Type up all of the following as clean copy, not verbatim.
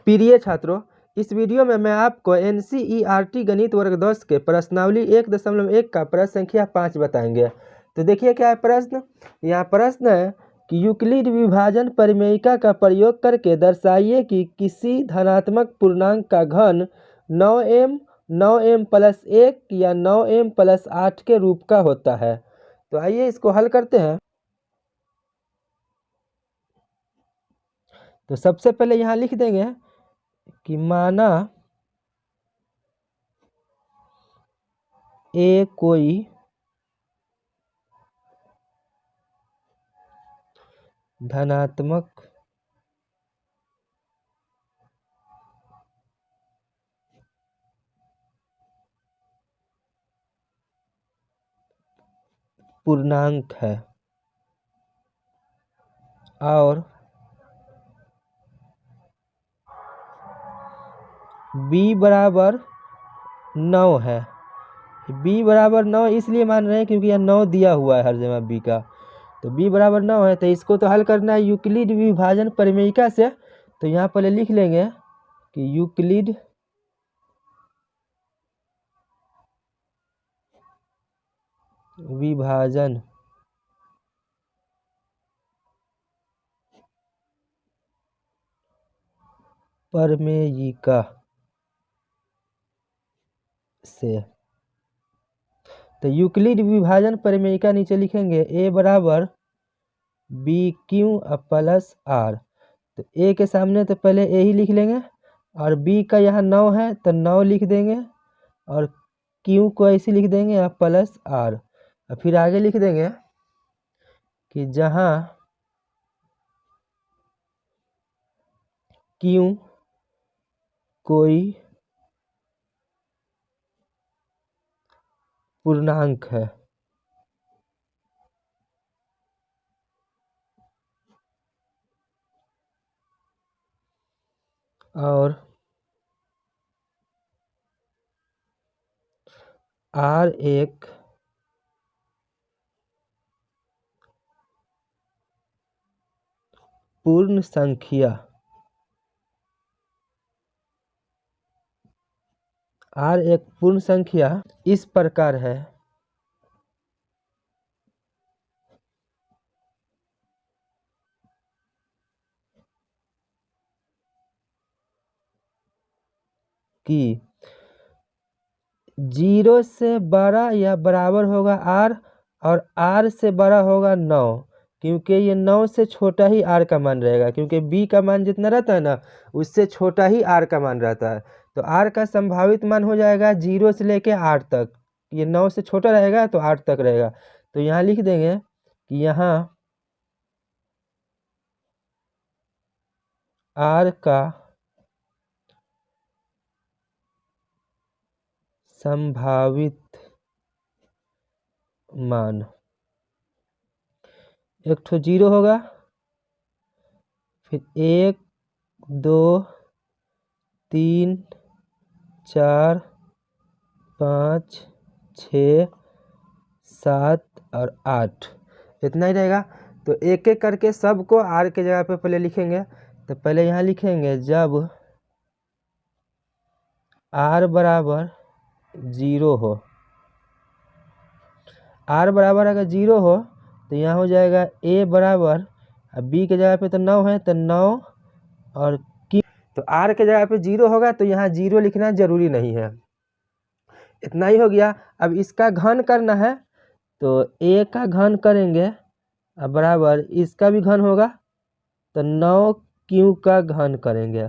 प्रिय छात्रों, इस वीडियो में मैं आपको NCERT गणित वर्ग 10 के प्रश्नावली 1.1 का प्रश्न संख्या 5 बताएंगे। तो देखिए क्या है प्रश्न। यहाँ प्रश्न है कि यूक्लिड विभाजन परिमेयिका का प्रयोग करके दर्शाइए कि किसी धनात्मक पूर्णांक का घन 9m 9m + 1 या 9m + 8 के रूप का होता है। तो आइए इसको हल करते हैं। तो सबसे पहले यहाँ लिख देंगे कि माना ए कोई धनात्मक पूर्णांक है और b बराबर 9 है। b बराबर 9 इसलिए मान रहे हैं क्योंकि यह 9 दिया हुआ है हर जगह b का। तो b बराबर 9 है, तो इसको तो हल करना है यूक्लिड विभाजन परिमेयिका से। तो यहाँ पहले लिख लेंगे कि यूक्लिड विभाजन परिमेयिका से। तो यूक्लिड विभाजन परिमेयिका नीचे लिखेंगे a बराबर BQ + R। तो a के सामने तो पहले a ही लिख लेंगे और b का यहाँ 9 है तो 9 लिख देंगे और q को ऐसे लिख देंगे और प्लस r। और फिर आगे लिख देंगे कि जहाँ q कोई पूर्णांक है और R एक पूर्ण संख्या इस प्रकार है कि 0 से बड़ा या बराबर होगा r और r से बड़ा होगा 9, क्योंकि ये 9 से छोटा ही r का मान रहेगा, क्योंकि b का मान जितना रहता है ना उससे छोटा ही r का मान रहता है। तो r का संभावित मान हो जाएगा 0 से लेके 8 तक। ये 9 से छोटा रहेगा तो 8 तक रहेगा। तो यहाँ लिख देंगे कि यहाँ r का संभावित मान एक ठो 0 होगा, फिर 1 2 3 4 5 6 7 और 8 इतना ही रहेगा। तो एक एक करके सबको r के जगह पे पहले लिखेंगे। तो पहले यहाँ लिखेंगे जब r बराबर 0 हो, r बराबर अगर 0 हो तो यहाँ हो जाएगा a बराबर, अब b के जगह पे तो 9 है तो 9 और q। तो r के जगह पे 0 होगा तो यहाँ 0 लिखना जरूरी नहीं है। इतना ही हो गया। अब इसका घन करना है तो a का घन करेंगे अब बराबर इसका भी घन होगा तो 9q का घन करेंगे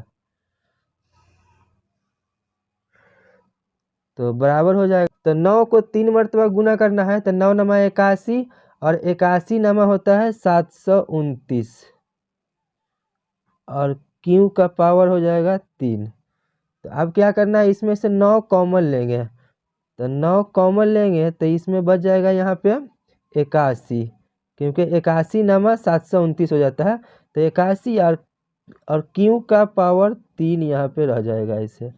तो बराबर हो जाएगा। तो 9 को 3 मरतबा गुना करना है तो 9 नमा 81 और 81 नमा होता है 729 और q का पावर हो जाएगा 3। तो अब क्या करना है, इसमें से 9 कॉमन लेंगे। तो 9 कॉमन लेंगे तो इसमें बच जाएगा यहाँ पे 81, क्योंकि 81 नमा 729 हो जाता है। तो 81 और q का पावर 3 यहाँ पे रह जाएगा इसे।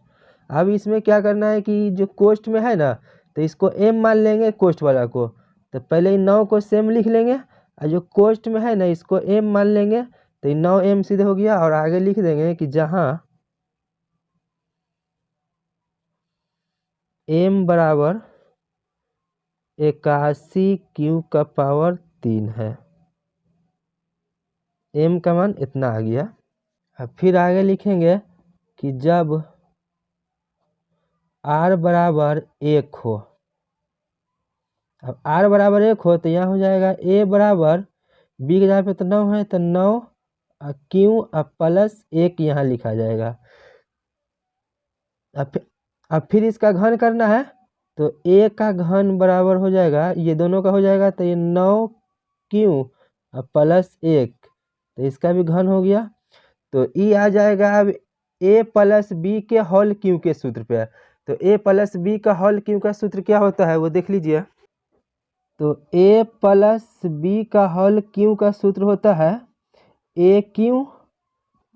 अब इसमें क्या करना है कि जो कोष्ठ में है ना तो इसको m मान लेंगे कोष्ठ वाला को। तो पहले 9 को सेम लिख लेंगे और जो कोष्ठ में है ना इसको m मान लेंगे। तो 9m सीधे हो गया और आगे लिख देंगे कि जहाँ m बराबर 81 क्यू का पावर 3 है। m का मान इतना आ गया। अब फिर आगे लिखेंगे कि जब r बराबर 1 हो, अब r बराबर 1 हो तो यहाँ हो जाएगा a बराबर b के जगह पे तो 9 है, तो 9 क्यू प्लस 1 यहाँ लिखा जाएगा। अब फिर इसका घन करना है, तो a का घन बराबर हो जाएगा, ये दोनों का हो जाएगा, तो ये 9 क्यू प्लस 1, तो इसका भी घन हो गया। तो ई आ जाएगा अब a प्लस बी के होल क्यू के सूत्र पे। तो a प्लस बी का होल क्यू का सूत्र क्या होता है वो देख लीजिए। तो a प्लस बी का होल क्यू का सूत्र होता है A cube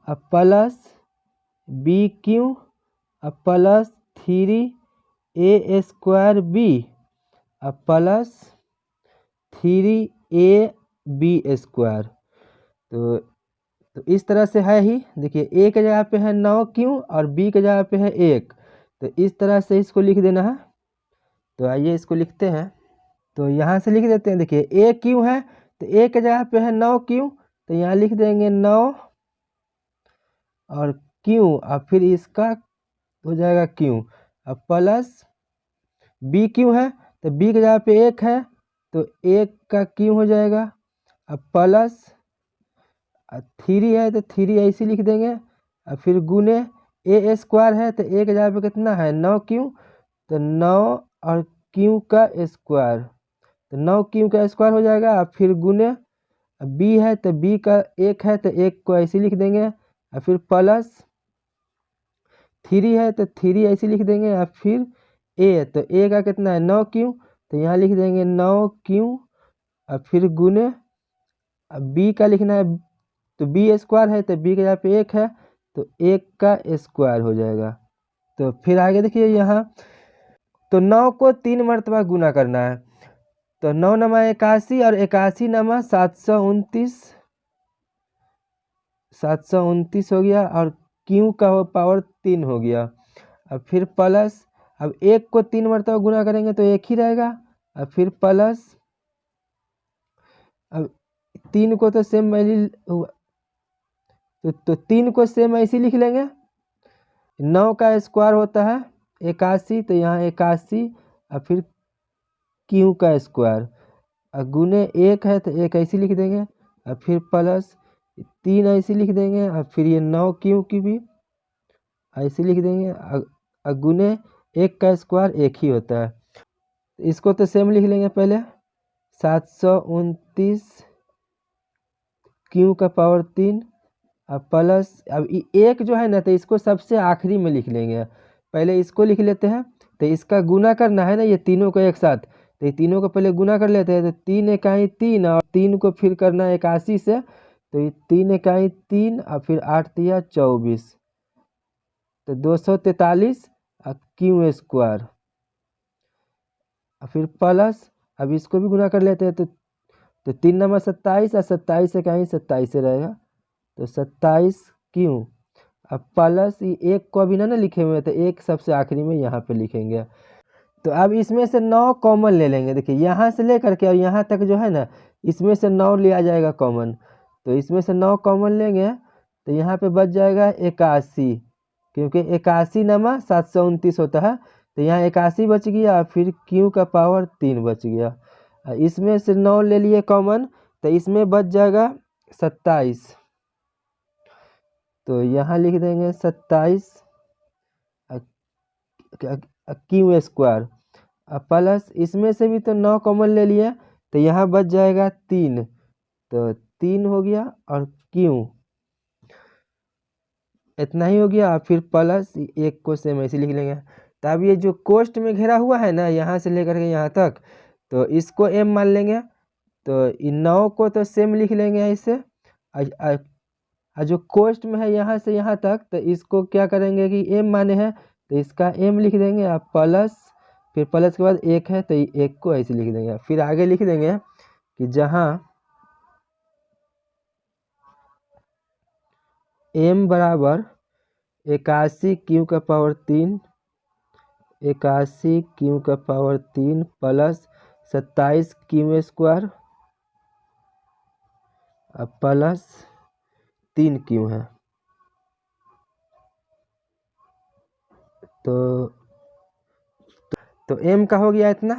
plus B cube plus 3 a square B plus 3 a B square. तो इस तरह से है ही, देखिए ए के जगह पे है 9 क्यू और बी के जगह पे है 1, तो इस तरह से इसको लिख देना है। तो आइए इसको लिखते हैं। तो यहाँ से लिख देते हैं, देखिए ए क्यू है तो ए के जगह पे है 9 क्यू, तो यहाँ लिख देंगे 9 और क्यू, और फिर इसका हो जाएगा क्यू, अब प्लस बी क्यू है तो बी के जगह पे 1 है तो 1 का क्यू हो जाएगा, अब प्लस 3 है तो 3 ऐसे लिख देंगे, और फिर गुने ए स्क्वायर है तो ए के जगह पे कितना है 9 क्यू, तो 9 और क्यू का स्क्वायर, तो 9 क्यू का स्क्वायर हो जाएगा, और फिर गुने बी है तो बी का 1 है तो 1 को ऐसे लिख देंगे, और फिर प्लस 3 है तो 3 ऐसे लिख देंगे, और फिर ए, तो ए का कितना है 9 क्यू, तो यहाँ लिख देंगे 9 क्यू, और फिर गुने बी का लिखना है, तो बी स्क्वायर है तो बी के जगह पे 1 है तो 1 का स्क्वायर हो जाएगा। तो फिर आगे देखिए यहाँ, तो 9 को 3 मरतबा गुना करना है, तो 9 नमा 81 और 81 नमा 729 हो गया, और क्यू का पावर 3 हो गया। अब फिर प्लस, अब 1 को 3 मरतबा गुना करेंगे तो 1 ही रहेगा, अब फिर प्लस, अब 3 को तो सेम तो 3 को सेम ऐसे लिख लेंगे, 9 का स्क्वायर होता है 81, तो यहाँ 81 और फिर क्यू का स्क्वायर, और गुने 1 है तो 1 ऐसे लिख देंगे, और फिर प्लस 3 ऐसे लिख देंगे, और फिर ये 9 क्यू की भी ऐसे लिख देंगे, और गुने 1 का स्क्वायर 1 ही होता है। इसको तो सेम लिख लेंगे पहले, 729 क्यू का पावर 3 अब प्लस, अब एक जो है ना तो इसको सबसे आखिरी में लिख लेंगे, पहले इसको लिख लेते हैं। तो इसका गुना करना है ना ये तीनों को एक साथ, तो ये तीनों को पहले गुना कर लेते हैं, तो 3 इकाई 3 और 3 को फिर करना है 81 से, तो ये 3 इकाई 3 और फिर 8 तिया 24, तो 243 क्यू स्क्वायर, और फिर प्लस, अब इसको भी गुना कर लेते हैं, तो 3 नंबर 27 और 27 से कहीं 27 से रहेगा, तो 27 क्यू, अब प्लस ये 1 को अभी ना लिखे हुए, तो 1 सबसे आखिरी में यहाँ पे लिखेंगे। तो अब इसमें से 9 कॉमन ले लेंगे, देखिए यहाँ से लेकर के और यहाँ तक जो है ना इसमें से 9 लिया जाएगा कॉमन, तो इसमें से 9 कॉमन लेंगे तो यहाँ पे बच जाएगा 81, क्योंकि 81 नमा 729 होता है, तो यहाँ 81 बच गया, फिर क्यू का पावर 3 बच गया, इसमें से 9 ले लिए कॉमन, तो इसमें बच जाएगा 27, तो यहाँ लिख देंगे 27 क्यू स्क्वायर, प्लस इसमें से भी तो 9 कॉमन ले लिए, तो यहाँ बच जाएगा 3, तो 3 हो गया, और क्यू इतना ही हो गया, फिर प्लस 1 को सेम ऐसे लिख लेंगे। तो अब ये जो कोष्ट में घेरा हुआ है ना यहाँ से लेकर के यहाँ तक, तो इसको m मान लेंगे, तो इन 9 को तो सेम लिख लेंगे ऐसे, जो कोष्ट में है यहाँ से यहाँ तक, तो इसको क्या करेंगे कि m माने हैं तो इसका m लिख देंगे, और प्लस, फिर प्लस के बाद 1 है तो 1 को ऐसे लिख देंगे। फिर आगे लिख देंगे कि जहाँ m बराबर 81 क्यू का पावर 3 81 क्यू का power 3 plus 27 Q square plus 3 Q है। तो एम का हो गया इतना।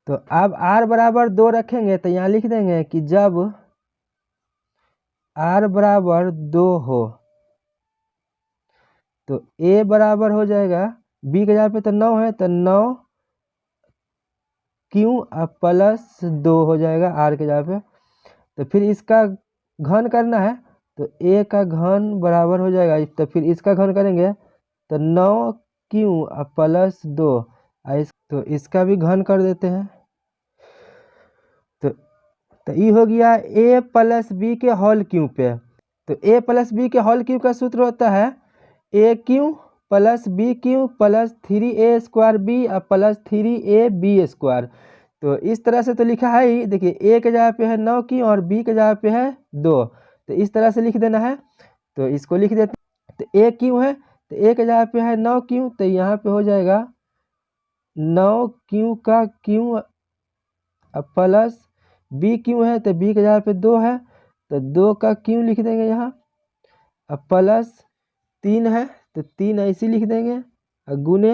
तो अब r बराबर 2 रखेंगे तो यहाँ लिख देंगे कि जब r बराबर 2 हो तो a बराबर हो जाएगा b के जगह पे तो 9 है तो 9 क्यू प्लस 2 हो जाएगा r के जगह पे। तो फिर इसका घन करना है तो a का घन बराबर हो जाएगा, तो फिर इसका घन करेंगे तो 9 क्यू प्लस 2, तो इसका भी घन कर देते हैं। तो ये हो गया a प्लस बी के होल क्यूब पे। तो a प्लस बी के होल क्यूब का सूत्र होता है a cube plus B cube plus 3a square B plus 3a B square. तो इस तरह से तो लिखा है ही, देखिए a के जगह पे है 9 क्यू और b के जगह पे है 2, तो इस तरह से लिख देना है। तो इसको लिख देते, तो a क्यू है तो a के जगह पे है 9 क्यू, तो यहाँ पे हो जाएगा 9 क्यू का क्यू प्लस बी क्यू है तो बी के जगह पे 2 है तो 2 का क्यू लिख देंगे यहाँ, प्लस 3 है तो 3 ऐसे लिख देंगे, गुने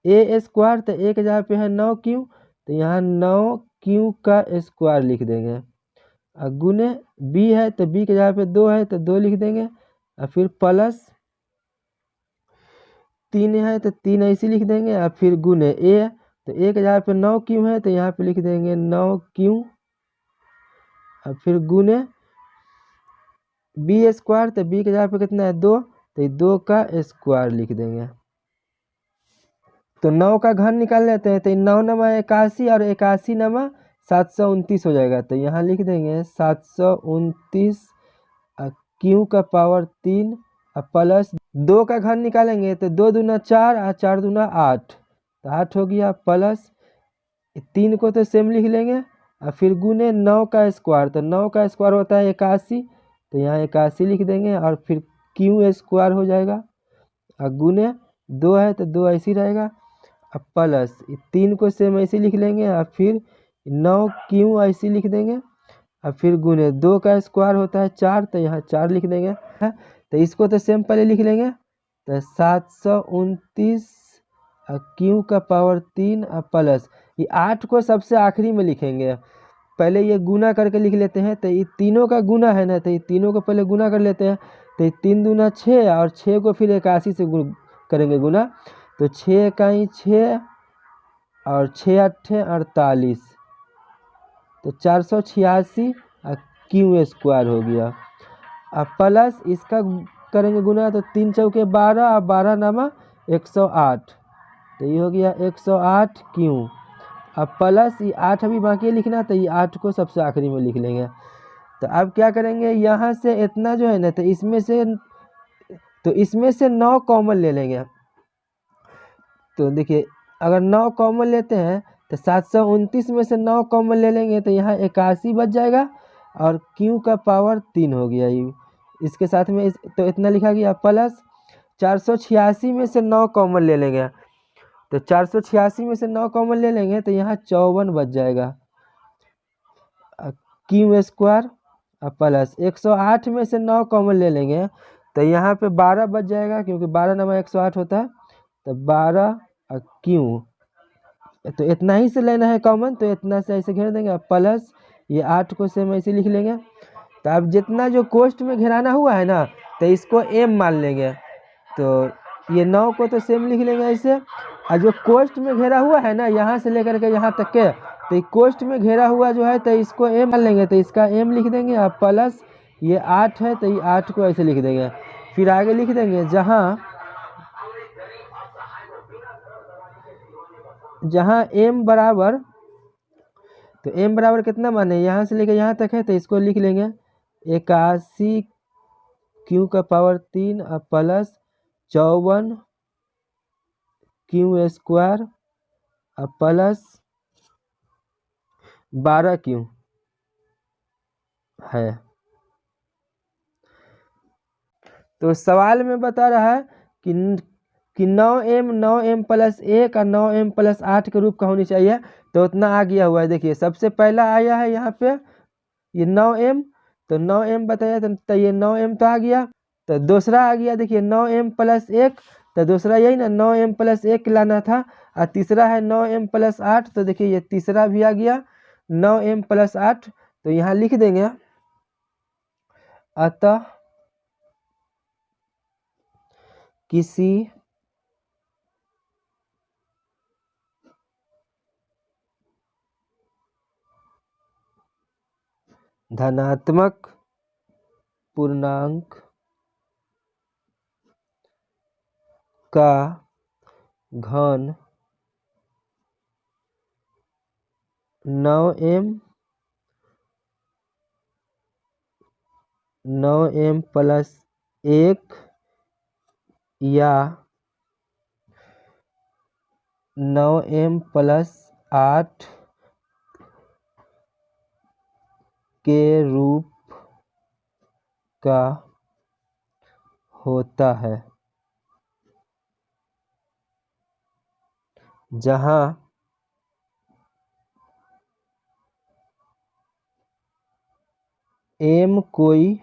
ए स्क्वायर तो ए के जगह पे है 9 क्यू तो यहाँ 9 क्यू का स्क्वायर लिख देंगे, गुने बी है तो बी के जगह पे 2 है तो 2 लिख देंगे, और फिर प्लस 3 है तो 3 ऐसे लिख देंगे, और फिर गुने ए तो ए के जगह पे 9 क्यू है तो यहाँ पे लिख देंगे 9 क्यू, और फिर गुने बी स्क्वायर तो बी के जगह पे कितना है 2 तो 2 का स्क्वायर लिख देंगे। तो 9 का घन निकाल लेते हैं तो 9 नमा 81 और 81 नमा 729 हो जाएगा, तो यहाँ लिख देंगे 729 क्यू का पावर 3 प्लस 2 का घन निकालेंगे तो 2 दूना 4 और 4 दूना 8 तो 8 हो गया, प्लस 3 को तो सेम लिख लेंगे और फिर गुने 9 का स्क्वायर, तो 9 का स्क्वायर होता है 81 तो यहाँ 81 लिख देंगे, और फिर क्यू स्क्वायर हो जाएगा, और गुने 2 है तो 2 ऐसे ही रहेगा, अब प्लस 3 को सेम ऐसे लिख लेंगे, और फिर 9 क्यू ऐसे लिख देंगे, और फिर गुने 2 का स्क्वायर होता है 4 तो यहाँ 4 लिख देंगे, तो इसको तो सेम पहले लिख लेंगे, तो 729 क्यू का पावर 3 प्लस ये 8 को सबसे आखिरी में लिखेंगे, पहले ये गुना करके लिख लेते हैं, तो ये तीनों का गुना है ना, तो ये तीनों को पहले गुना कर लेते हैं, तो 3 दूना 6 और 6 को फिर 81 से करेंगे गुना, तो 6 का ही 6 और 6 8 48 तो 486 क्यू स्क्वायर हो गया, अब प्लस इसका करेंगे गुना तो 3 चौके 12 और 12 नामा 108 तो ये हो गया 108 क्यू, अब प्लस ये 8 अभी बाकी लिखना, तो ये 8 को सबसे आखिरी में लिख लेंगे। तो अब क्या करेंगे, यहाँ से इतना जो है ना तो इसमें से 9 कॉमन ले लेंगे, तो देखिए अगर 9 कॉमन लेते हैं तो 729 में से 9 कॉमन ले लेंगे तो यहाँ 81 बच जाएगा और क्यू का पावर 3 हो गया, ये इसके साथ में तो इतना लिखा गया, प्लस 486 में से 9 कॉमन ले लेंगे, तो 486 में से 9 कॉमन ले लेंगे तो यहाँ 54 बच जाएगा, क्यू स्क्वायर प्लस 108 में से 9 कॉमन ले लेंगे तो यहाँ पे 12 बच जाएगा, क्योंकि 12 नमा 108 होता है, तो 12 क्यू, तो इतना ही से लेना है कॉमन, तो इतना से ऐसे घेर देंगे, प्लस ये 8 को सेम ऐसे लिख लेंगे। तो अब जितना जो कोष्ट में घेराना हुआ है ना तो इसको एम मान लेंगे, तो ये 9 को तो सेम लिख लेंगे ऐसे, और जो कोष्ट में घेरा हुआ है ना यहाँ से लेकर के यहाँ तक के, तो कोष्ट में घेरा हुआ जो है तो इसको एम मान लेंगे, तो इसका एम लिख देंगे, और प्लस ये 8 है तो ये 8 को ऐसे लिख देंगे, फिर आगे लिख देंगे जहाँ एम बराबर, तो एम बराबर कितना माने यहाँ से लेकर यहाँ तक है, तो इसको लिख लेंगे 81 क्यू का power 3 plus 54 Q square plus 12 Q है। तो सवाल में बता रहा है कि 9m प्लस 1 और 9m प्लस 8 के रूप का होनी चाहिए। तो उतना आ गया हुआ है। देखिए सबसे पहला आया है यहाँ पे ये 9m, तो 9m बताया तो ये 9m तो आ गया। तो दूसरा आ गया देखिए 9m प्लस 1, तो दूसरा यही ना 9m प्लस 1 लाना था। और तीसरा है 9m प्लस 8, तो देखिए ये तीसरा भी आ गया 9m प्लस 8। तो यहाँ लिख देंगे अतः किसी धनात्मक पूर्णांक का घन 9m प्लस 1 या 9m प्लस 8 के रूप का होता है, जहाँ m कोई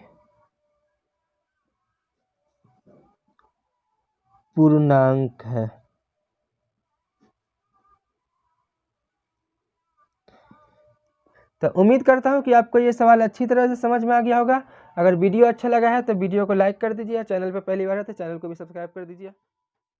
पूर्णांक है। तो उम्मीद करता हूँ कि आपको ये सवाल अच्छी तरह से समझ में आ गया होगा। अगर वीडियो अच्छा लगा है तो वीडियो को लाइक कर दीजिए। चैनल पर पहली बार है तो चैनल को भी सब्सक्राइब कर दीजिए।